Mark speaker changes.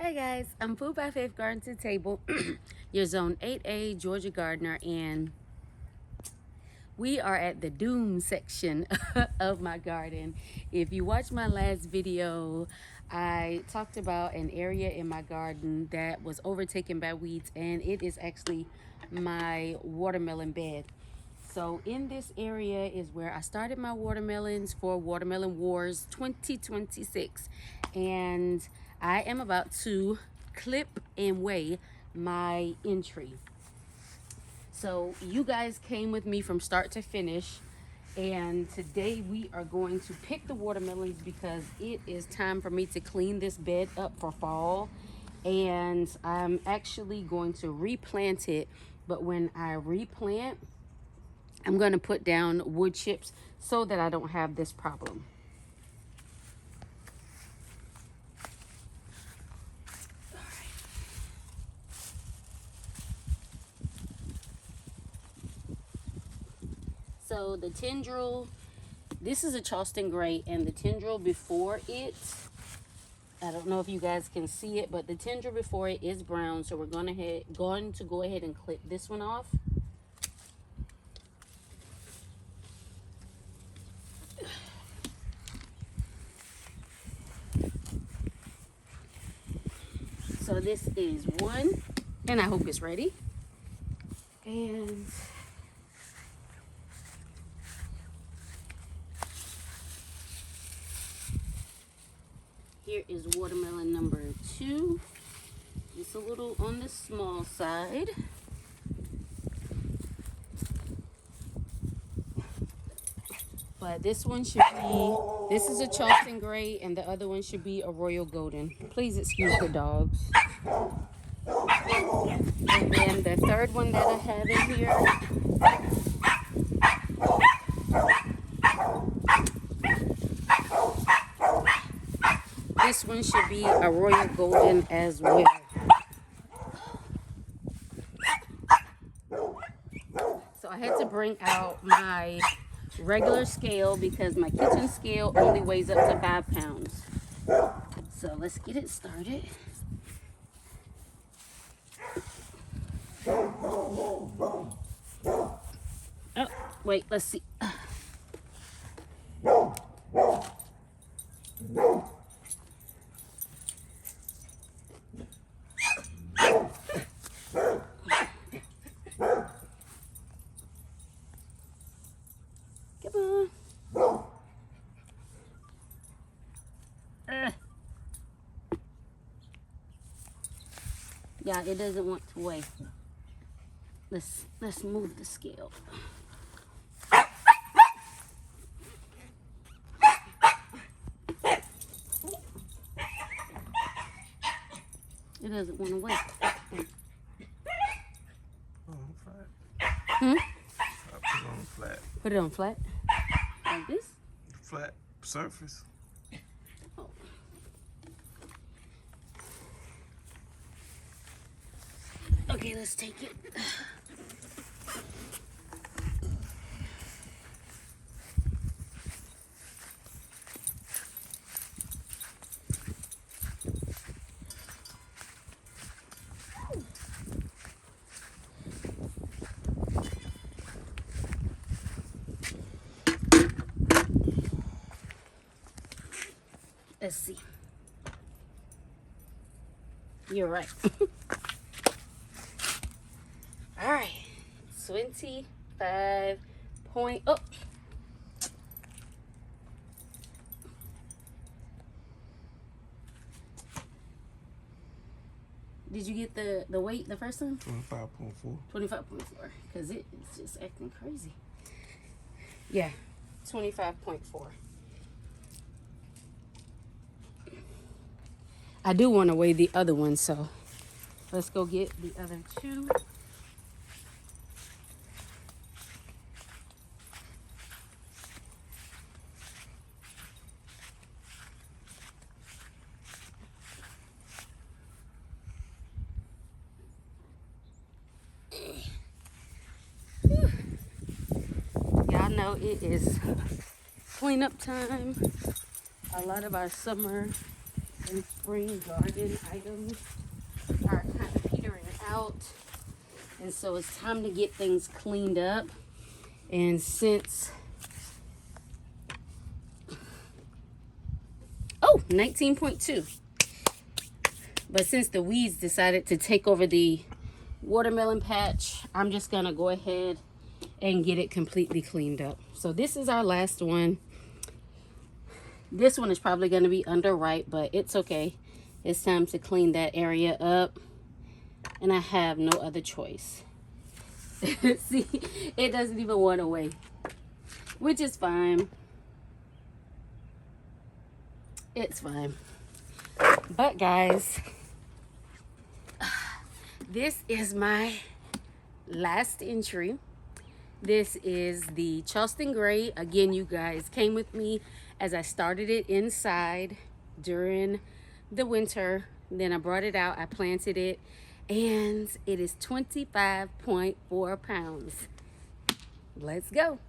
Speaker 1: Hey guys, I'm Food by Faith Garden to Table, your Zone 8A Georgia gardener, and we are at the doom section of my garden. If you watched my last video, I talked about an area in my garden that was overtaken by weeds, and it is actually my watermelon bed. So in this area is where I started my watermelons for Watermelon Wars 2026, and I am about to clip and weigh my entry. So you guys came with me from start to finish, and today we are going to pick the watermelons because it is time for me to clean this bed up for fall, and I'm actually going to replant it. But when I replant, I'm going to put down wood chips so that I don't have this problem. So the tendril, this is a Charleston gray, and the tendril before it, I don't know if you guys can see it, but the tendril before it is brown. So we're going to go ahead and clip this one off. So this is one, and I hope it's ready. And here is watermelon number 2. Just a little on the small side. But this one should be, this is a Charleston gray, and the other one should be a royal golden. Please excuse the dogs. And then the third one that I have in here, this one should be a royal golden as well. So I had to bring out my regular scale because my kitchen scale only weighs up to 5 pounds. So let's get it started. Oh, wait, let's see. Come on. Yeah, it doesn't want to weigh. Let's move the scale. It doesn't want to weigh.
Speaker 2: Put it on flat.
Speaker 1: Put it on flat? Like this?
Speaker 2: Flat surface.
Speaker 1: Oh. Okay, let's take it. Let's see. You're right. All right. 25 point. Oh. Did you get the weight the first time?
Speaker 2: 25.4.
Speaker 1: 25.4. Because it is just acting crazy. Yeah. 25.4. I do want to weigh the other one, so let's go get the other 2. Y'all know it is cleanup time. A lot of our summer and spring garden items are kind of petering out. And so it's time to get things cleaned up. And since, 19.2. But since the weeds decided to take over the watermelon patch, I'm just gonna go ahead and get it completely cleaned up. So this is our last one. This one is probably gonna be underripe, but it's okay. It's time to clean that area up, and I have no other choice. See, it doesn't even want to wait, which is fine. It's fine. But guys, this is my last entry. This is the Charleston Gray. Again, you guys came with me as I started it inside during the winter. Then I brought it out, I planted it, and it is 25.4 pounds. Let's go.